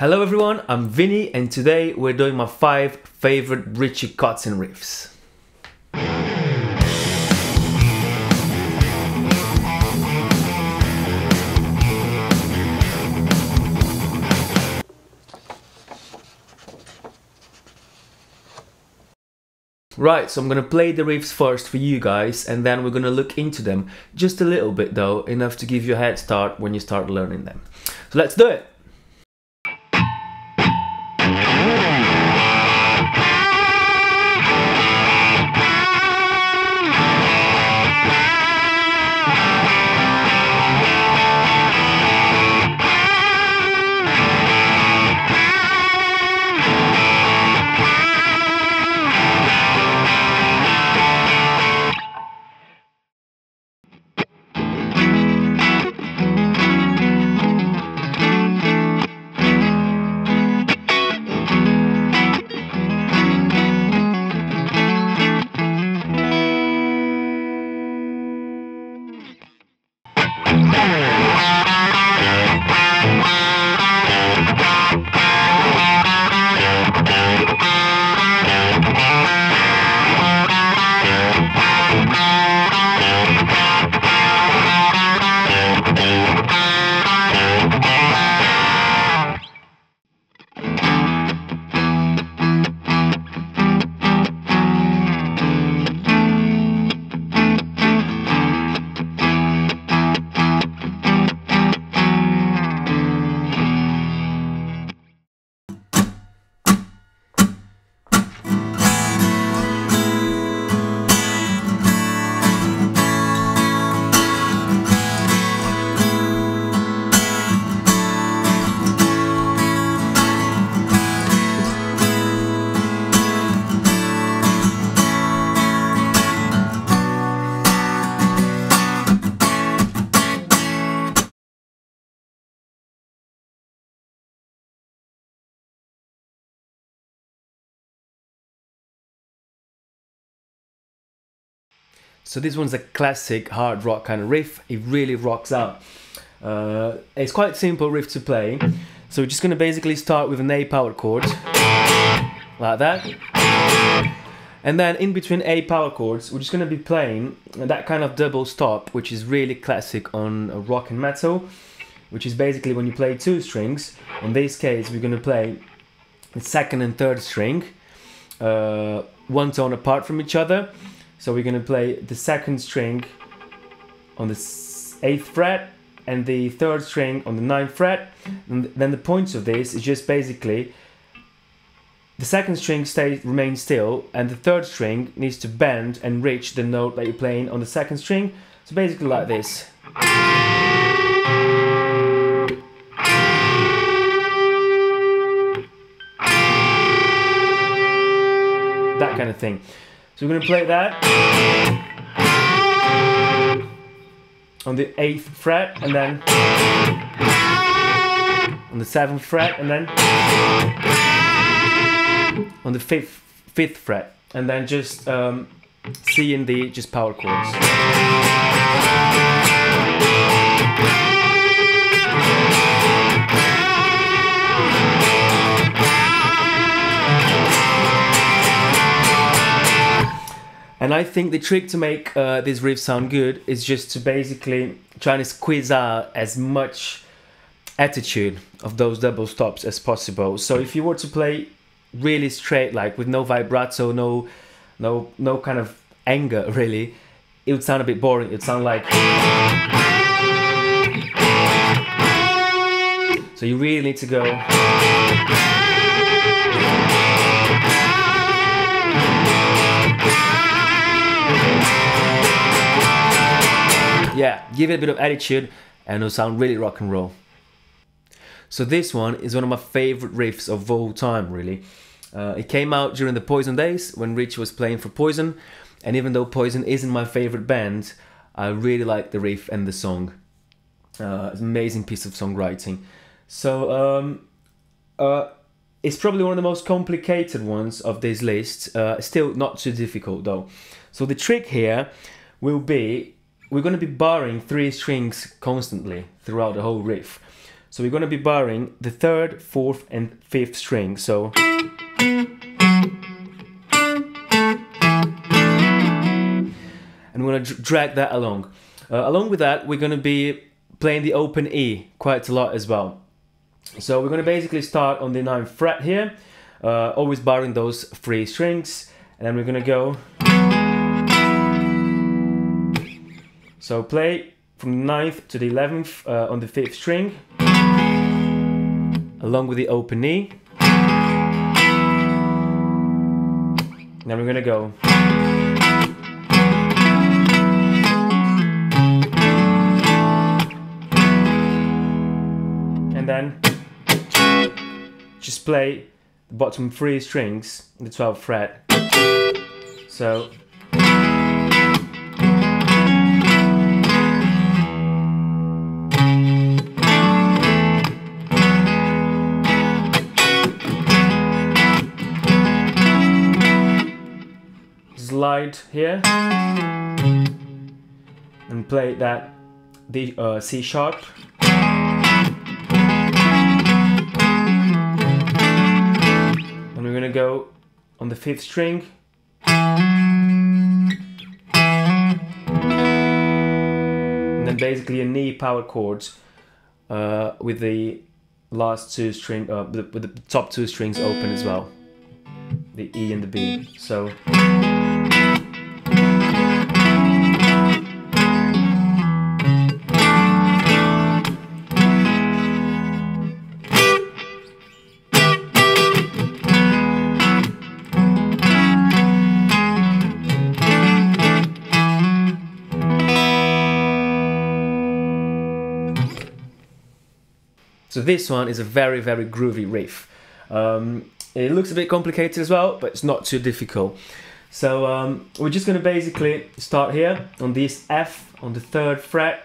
Hello everyone, I'm Vinnie and today we're doing my 5 favorite Richie Kotzen riffs. Right, so I'm gonna play the riffs first for you guys and then we're gonna look into them just a little bit though, enough to give you a head start when you start learning them. So let's do it! So this one's a classic hard rock kind of riff. It really rocks out. It's quite simple riff to play. So we're just going to basically start with an A power chord, like that. And then in between A power chords, we're just going to be playing that kind of double stop, which is really classic on rock and metal, which is basically when you play 2 strings. In this case, we're going to play the 2nd and 3rd string, 1 tone apart from each other. So we're going to play the 2nd string on the 8th fret and the 3rd string on the 9th fret. And then the point of this is just basically the 2nd string remains still and the 3rd string needs to bend and reach the note that you're playing on the 2nd string. So basically like this. That kind of thing. So we're going to play that on the 8th fret and then on the 7th fret and then on the 5th fret and then just C and D, just power chords. And I think the trick to make this riff sound good is just to basically try and squeeze out as much attitude of those double stops as possible. So if you were to play really straight, like with no vibrato, no kind of anger really, it would sound a bit boring. It would sound like... So you really need to go... Yeah, give it a bit of attitude and it'll sound really rock and roll. So this one is one of my favorite riffs of all time, really. It came out during the Poison days when Richie was playing for Poison, and even though Poison isn't my favorite band, I really like the riff and the song. It's an amazing piece of songwriting. So it's probably one of the most complicated ones of this list. Still not too difficult though. So the trick here will be, we're going to be barring 3 strings constantly throughout the whole riff. So we're going to be barring the 3rd, 4th and 5th string. So and we're going to drag that along. Along with that, we're going to be playing the open E quite a lot as well. So we're going to basically start on the 9th fret here, always barring those 3 strings, and then we're going to go. So play from the 9th to the 11th on the 5th string, along with the open E. Then we're going to go. And then just play the bottom 3 strings on the 12th fret. So slide here and play that the C sharp. And we're gonna go on the 5th string. And then basically an E power chord with the last 2 string, with the top 2 strings open as well, the E and the B. So So this one is a very, very groovy riff. It looks a bit complicated as well, but it's not too difficult. So we're just going to basically start here on this F on the 3rd fret,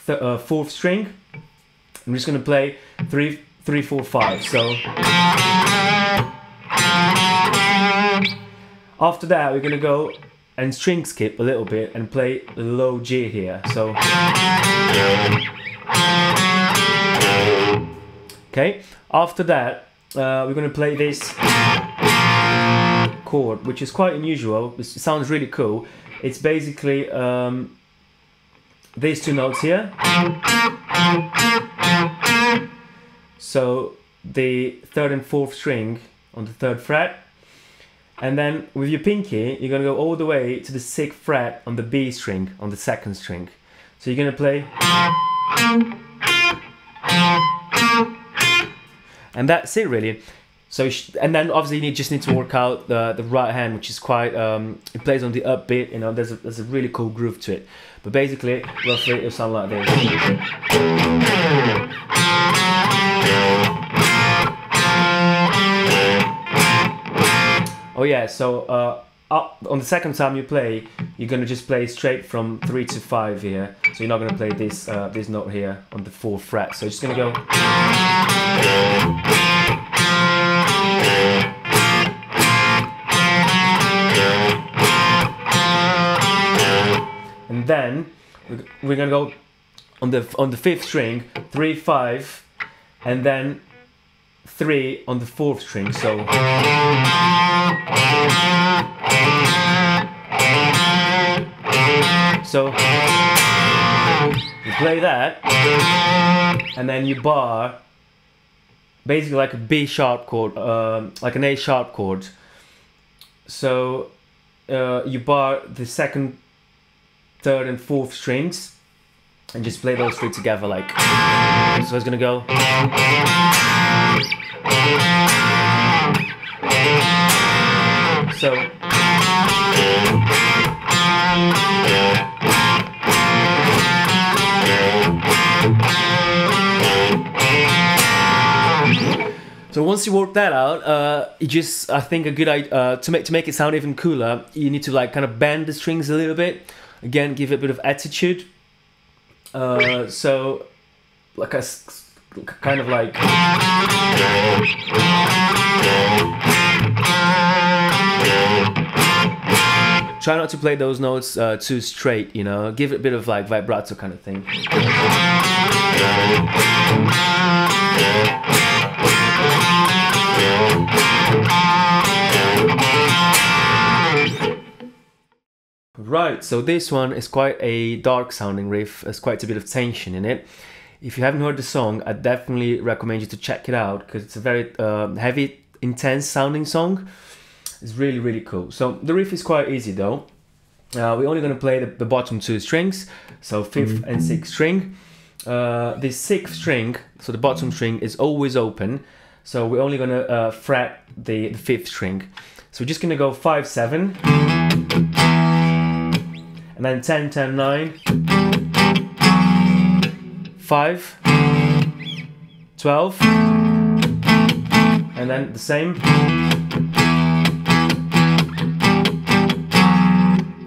4th string. I'm just going to play 3, 4, 5. So after that, we're going to go and string skip a little bit and play the low G here. So okay, after that we're going to play this chord, which is quite unusual. It sounds really cool. It's basically these 2 notes here. So the 3rd and 4th string on the 3rd fret, and then with your pinky you're going to go all the way to the 6th fret on the B string on the 2nd string. So you're going to play, and that's it really. So and then obviously you just need to work out the right hand, which is quite it plays on the upbeat, you know, there's a really cool groove to it. But basically roughly it'll sound like this. Oh yeah, so up on the 2nd time you play, you're gonna just play straight from 3 to 5 here. So you're not gonna play this this note here on the 4th fret. So you're just gonna go. And then we're gonna go on the 5th string, 3, 5, and then 3 on the 4th string. So you play that, and then you bar basically like a B sharp chord, like an A sharp chord. So you bar the 2nd, 3rd and 4th strings and just play those 3 together like. So it's gonna go. So So once you work that out, it just, I think a good idea, to make it sound even cooler, you need to like kind of bend the strings a little bit. Again, give it a bit of attitude. So like a kind of like. Try not to play those notes too straight, you know. Give it a bit of like vibrato kind of thing. Right, so this one is quite a dark sounding riff, there's quite a bit of tension in it. If you haven't heard the song, I definitely recommend you to check it out because it's a very heavy, intense sounding song. It's really, really cool. So the riff is quite easy though. We're only going to play the bottom two strings, so 5th and 6th string. This 6th string, so the bottom string is always open, so we're only going to fret the 5th string. So we're just going to go 5, 7, and then 10, 10, 9, 5, 12, and then the same,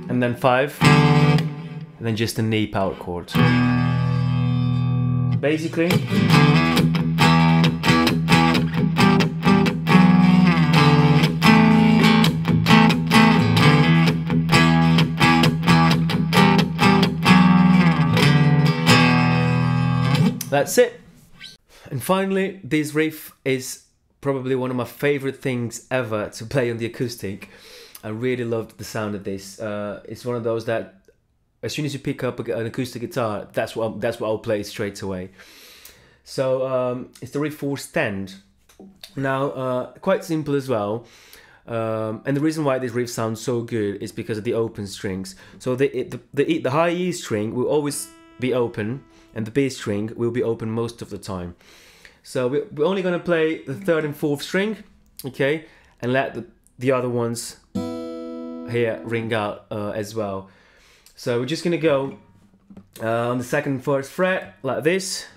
and then 5, and then just a knee power chord. Basically, that's it. And finally, this riff is probably one of my favorite things ever to play on the acoustic. I really loved the sound of this. It's one of those that as soon as you pick up an acoustic guitar, that's what I'll play straight away. So it's the Riff 4 Stand. Now, quite simple as well. And the reason why this riff sounds so good is because of the open strings. So the high E string will always be open, and the B string will be open most of the time. So we're only going to play the 3rd and 4th string, okay, and let the other ones here ring out as well. So we're just going to go on the 2nd and 1st fret like this.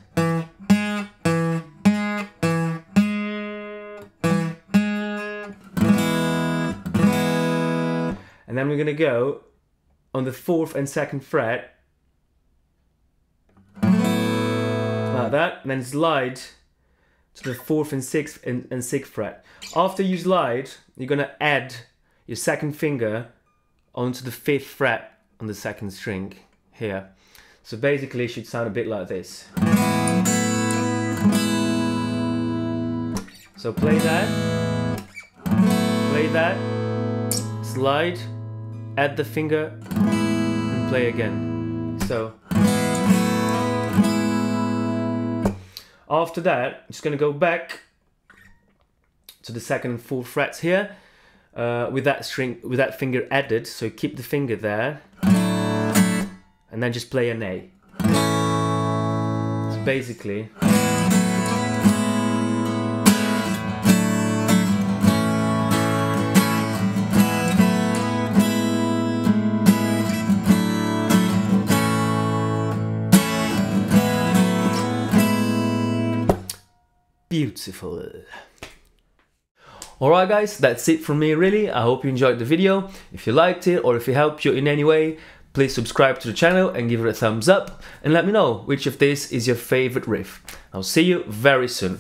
And then we're going to go on the 4th and 2nd fret like that, and then slide to the 4th and 6th and 6th fret. After you slide, you're going to add your 2nd finger onto the 5th fret on the 2nd string here. So basically it should sound a bit like this. So play that, slide, add the finger, and play again. So after that, I'm just going to go back to the 2nd and 4th frets here with that finger added. So keep the finger there, and then just play an A. So basically, beautiful. Alright guys, that's it from me really. I hope you enjoyed the video. If you liked it or if it helped you in any way, please subscribe to the channel and give it a thumbs up, and let me know which of these is your favorite riff. I'll see you very soon.